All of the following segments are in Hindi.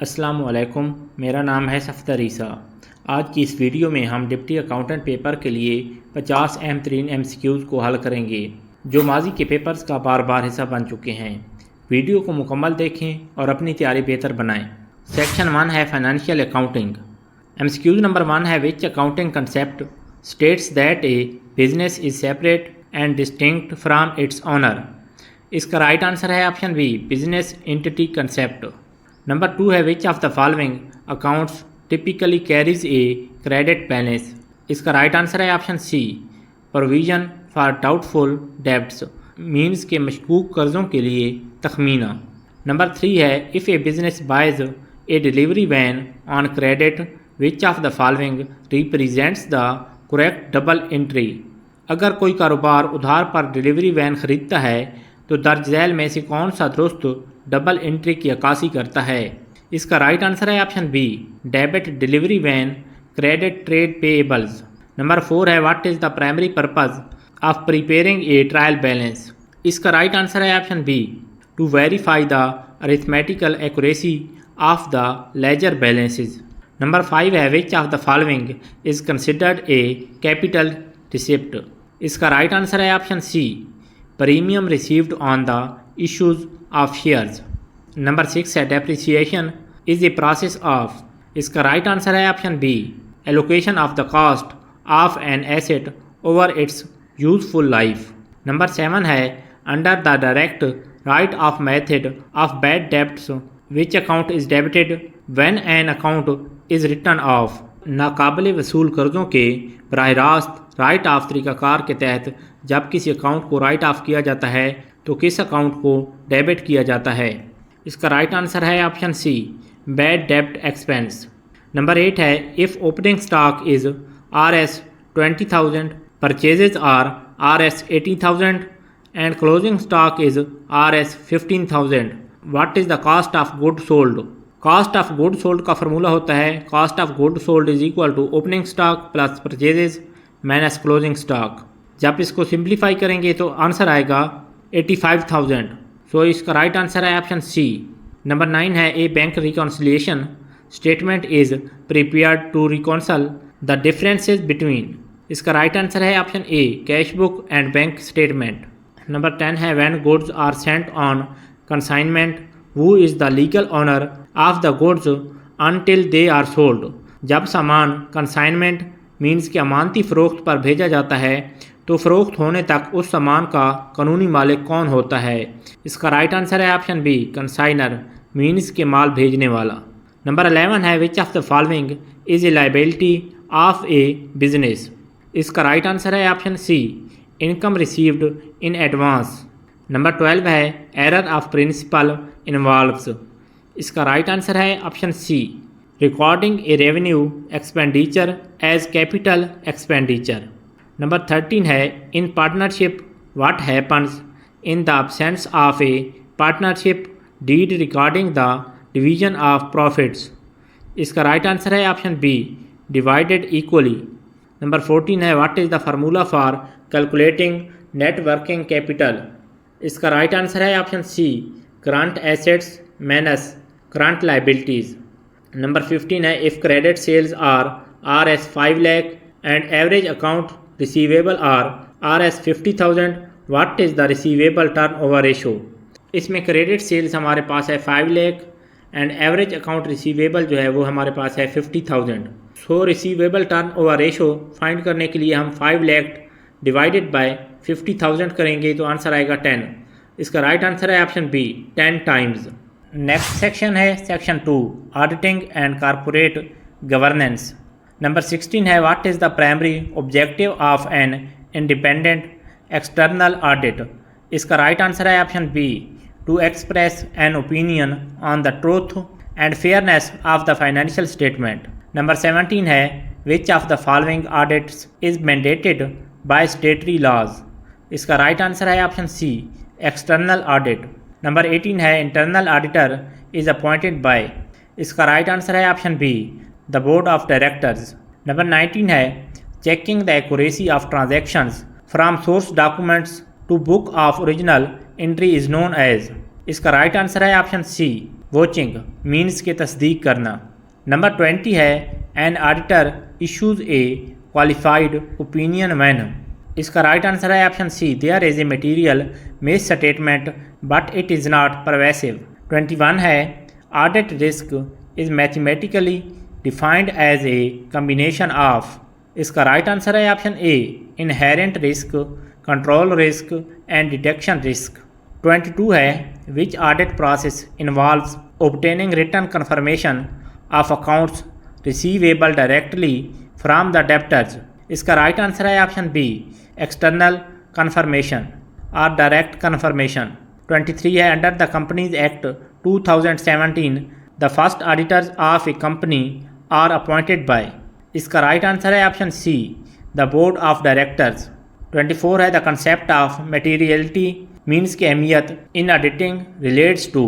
अस्सलाम वालेकुम, मेरा नाम है सफ़दर ईसा। आज की इस वीडियो में हम डिप्टी अकाउंटेंट पेपर के लिए 50 अहम तरीन MCQs को हल करेंगे जो माजी के पेपर्स का बार बार हिस्सा बन चुके हैं। वीडियो को मुकम्मल देखें और अपनी तैयारी बेहतर बनाएं। सेक्शन 1 है फाइनेंशियल अकाउंटिंग। MCQs नंबर 1 है which accounting concept states that a business is separate and distinct from its owner. इसका राइट आंसर है option B, business entity concept. Number 2 है which of the following accounts typically carries a credit balance. इसका राइट आंसर है option C, provision for doubtful debts, means के मशकूक कर्ज़ों के लिए तखमीना। नंबर 3 है if a business buys a delivery van on credit which of the following represents the correct double entry. अगर कोई कारोबार उधार पर डिलीवरी वैन ख़रीदता है तो दर्ज झैल में से कौन सा दुरुस्त डबल एंट्री की अक्कासी करता है। इसका राइट आंसर है option B, debit delivery van credit trade payables. Number 4 है what is the primary purpose of preparing a trial balance. इसका राइट आंसर है option B, to verify the arithmetical accuracy of the ledger balances. Number 5 है which of the following is considered a capital receipt. इसका राइट आंसर है option C, premium received on the issues of shares. Number 6 है depreciation is a process of. इसका राइट आंसर है option B, allocation of the cost of an asset over its useful life. Number 7 है under the direct write off method of bad debts which account is debited when an account is written off. नाकाबिल वसूल कर्ज़ों के बराह रास्त राइट ऑफ तरीक़ाकार के तहत जब किसी अकाउंट को राइट ऑफ किया जाता है तो किस अकाउंट को डेबिट किया जाता है। इसका राइट आंसर है ऑप्शन सी, बैड डेब्ट एक्सपेंस। नंबर 8 है if opening stock is Rs 20,000, purchases are Rs 80,000 and closing stock is Rs 15,000, what is the cost of good sold. Cost of good sold का फार्मूला होता है cost of good sold is equal to opening stock plus purchases minus closing stock. जब इसको सिंप्लीफाई करेंगे तो आंसर आएगा 85,000। सो इसका राइट आंसर है ऑप्शन सी। नंबर 9 है a bank reconciliation statement is prepared to reconcile the differences between. इसका राइट आंसर है option A, cash book and bank statement. Number 10 है when goods are sent on consignment who is the legal owner of the goods until they are sold. जब सामान कंसाइनमेंट मीन्स के अमानती फ़रोख्त पर भेजा जाता है तो फ़रोख्त होने तक उस सामान का कानूनी मालिक कौन होता है। इसका राइट आंसर है ऑप्शन बी, कंसाइनर मीन्स के माल भेजने वाला। नंबर 11 है which of the following is a liability of a business. इसका राइट आंसर है option C, income received in advance. Number 12 है एरर ऑफ प्रिंसिपल इन्वॉल्व्स। इसका राइट आंसर है option C, recording a revenue expenditure as capital expenditure. Number 13 है in partnership what happens in the absence of A partnership deed recording the division of profits. इसका राइट आंसर है option B, divided equally. Number 14 है what is the formula for calculating net working capital. इसका राइट आंसर है option C, current assets minus current liabilities. Number 15 है if credit sales are Rs 5 lakh and average account receivable are Rs 50,000, what is the receivable turnover ratio. इसमें क्रेडिट सेल्स हमारे पास है 5 lakh and average account receivable जो है वो हमारे पास है 50,000। So receivable turnover ratio find करने के लिए हम 5 लाख डिवाइडेड बाय 50,000 करेंगे तो आंसर आएगा 10। इसका राइट आंसर है option B, 10 times. Next section है section 2, auditing and corporate governance. Number 16 है what is the primary objective of an independent external audit. इसका राइट आंसर है option B, to express an opinion on the truth and fairness of the financial statement. Number 17 है which of the following audits is mandated by statutory laws. इसका राइट आंसर है ऑप्शन सी, एक्सटर्नल ऑडिट। नंबर 18 है internal auditor is appointed by. इसका राइट आंसर है option B, the board of directors. Number 19 है checking the accuracy of transactions from source documents to book of original entry is known as. इसका राइट आंसर है ऑप्शन सी, वॉचिंग मीन्स के तस्दीक करना। नंबर 20 है an auditor issues a qualified opinion when. इसका राइट आंसर है option C, there is A material misstatement but it is not pervasive. 21 है audit risk is mathematically defined as a combination of. इसका राइट आंसर है option A, inherent risk, control risk and detection risk. 22 है which audit process involves obtaining written confirmation of accounts receivable directly from the debtors। इसका राइट आंसर है ऑप्शन बी, एक्सटर्नल कन्फर्मेशन और डायरेक्ट कन्फर्मेशन। 23 है under the companies act 2017 the first auditors of a company are appointed by. इसका राइट आंसर है option C, the board of directors. 24 है the concept of materiality means की अहमियत इन ऑडिटिंग रिलेट्स टू।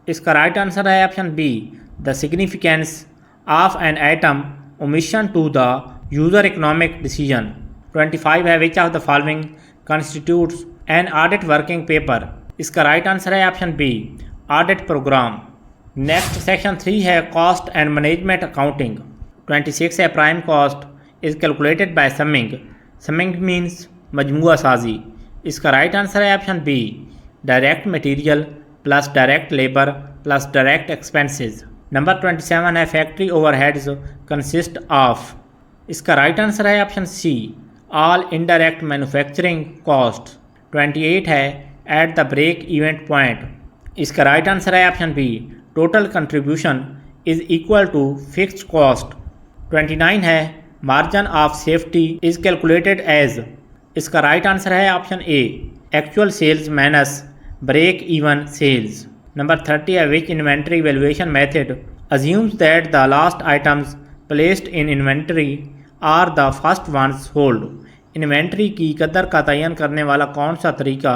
इसका राइट आंसर है option B, the significance of an item omission to the user economic decision. 25 है which of the following constitutes an audit working paper. इसका राइट आंसर है option B, audit programme. Next section 3 है कॉस्ट एंड मैनेजमेंट अकाउंटिंग। 26 है prime cost is calculated by summing. Summing means मजमुआ साजी। इसका राइट आंसर है option B, direct material plus direct labour plus direct expenses. Number 27 है फैक्ट्री ओवरहेड्स कंसिस्ट ऑफ। इसका राइट आंसर है option C, all indirect manufacturing cost. 28 है at the break even point. इसका राइट आंसर है option B, total contribution is equal to fixed cost. 29 है margin of safety is calculated as. इसका राइट आंसर है option A, actual sales minus break even sales. Number 30 है which inventory valuation method assumes that the last items placed in inventory are the first ones sold। Inventory की कदर का तयन करने वाला कौन सा तरीका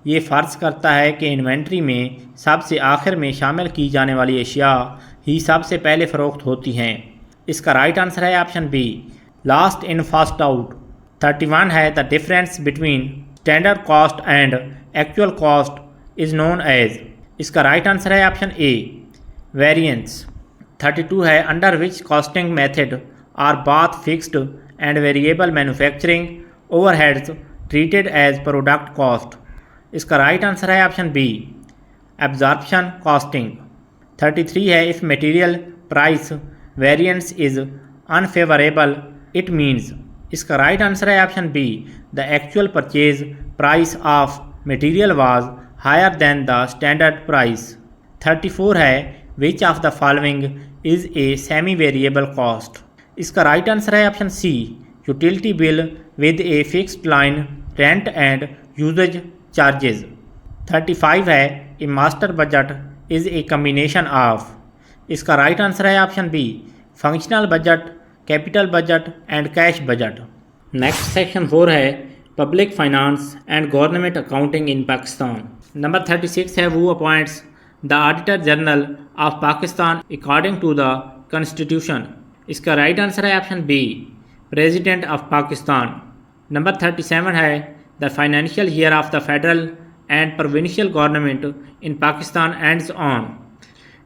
ये फ़र्ज़ करता है कि इन्वेंट्री में सबसे आखिर में शामिल की जाने वाली अशिया ही सबसे पहले फ़रोख्त होती हैं। इसका राइट आंसर है option B, last in first out. 31 है the difference between standard cost and actual cost is known as. इसका राइट आंसर है ऑप्शन ए, वेरिएंस। 32 है under which costing method are both fixed and variable manufacturing overheads treated as product cost. इसका राइट आंसर है ऑप्शन बी, एब्जॉर्प्शन कॉस्टिंग। 33 है if material price variance is unfavourable it means. इसका राइट आंसर है option B, the actual purchase price of material was higher than the standard price. 34 है which of the following is a semi variable cost. इसका राइट आंसर है option C, utility bill with a fixed line rent and usage charges. 35 है a master budget is a combination of. इसका राइट आंसर है option B, functional budget, capital budget and cash budget. Next section 4 है public finance and government accounting in Pakistan. Number 36 है who appoints the auditor general of Pakistan according to the constitution. इसका राइट आंसर है option B, president of Pakistan. Number 37 है the financial year of the federal and provincial government in Pakistan ends on.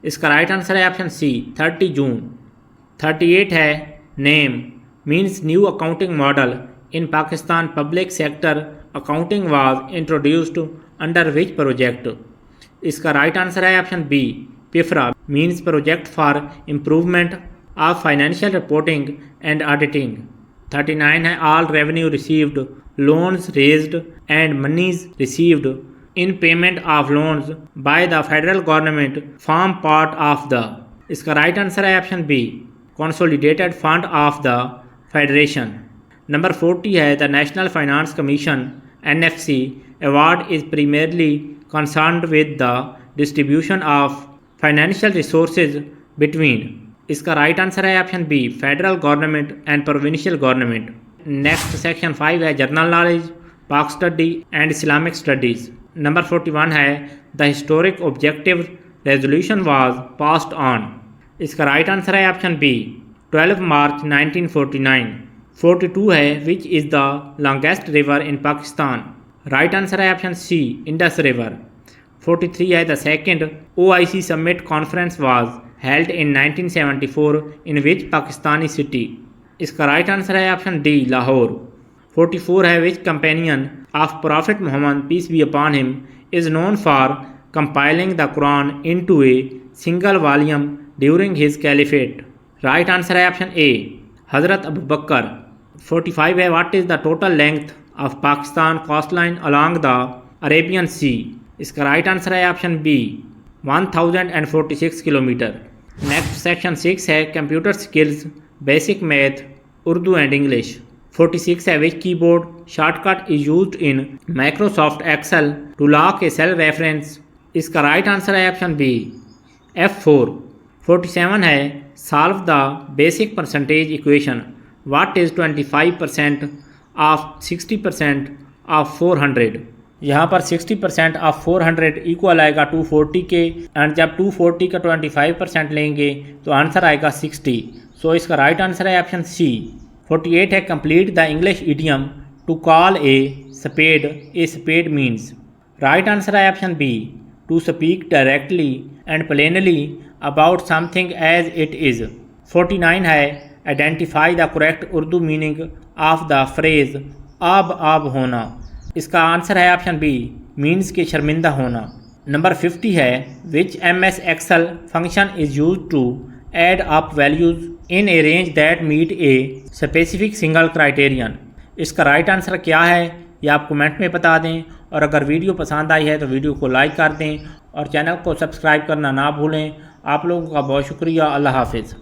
इसका राइट आंसर है ऑप्शन सी, 30 जून। 38 है NAM means new accounting model in Pakistan public sector accounting was introduced under which project. इसका राइट आंसर है option B, PIFRA means project for improvement of financial reporting and auditing. 39 है all revenue received, loans raised and monies received in payment of loans by the federal government form part of the. इसका राइट आंसर है option B, consolidated fund of the federation. Number 40 है the national finance commission NFC award is primarily concerned with the distribution of financial resources between। इसका राइट आंसर है option B, federal government and provincial government. Next section 5 है general knowledge, Pak study and Islamic studies. Number 41 है the historic objective resolution was passed on. इसका राइट आंसर है ऑप्शन बी, 12 मार्च 1949। 42 है which is the longest river in Pakistan. Right answer है ऑप्शन सी, इंडस रिवर। 43 है the second OIC summit conference was held in 1974 in which Pakistani city. इसका राइट आंसर है ऑप्शन डी लाहौर। 44 है which companion of prophet Muhammad peace be upon him is known for compiling the Quran into a single volume during his caliphate. Right answer है option A Hazrat Abu Bakr. 45 है what is the total length of Pakistan coastline along the Arabian Sea. इसका राइट आंसर है option B 1046 kilometres. Next section 6 है computer skills basic math Urdu and English. 46 है which keyboard shortcut is used in Microsoft Excel to lock a cell reference. इसका राइट आंसर है ऑप्शन बी F4। 47 है solve the basic percentage equation what is 25% of 60% of 400। यहाँ पर 60% ऑफ 400 इक्वल आएगा 240 के, एंड जब 240 का 25% लेंगे तो आंसर आएगा 60। सो इसका राइट आंसर है ऑप्शन सी। 48 है complete the English idiom to call a spade means. Right answer है option B to speak directly and plainly about something as it is. 49 है identify the correct Urdu meaning of the phrase आब होना। इसका आंसर है ऑप्शन बी मीन्स के शर्मिंदा होना। नंबर 50 है which MS Excel function is use to add up values in a range that meet a specific single criterion. इसका राइट आंसर क्या है ये आप कमेंट में बता दें, और अगर वीडियो पसंद आई है तो वीडियो को लाइक कर दें और चैनल को सब्सक्राइब करना ना भूलें। आप लोगों का बहुत शुक्रिया। अल्लाह हाफिज़।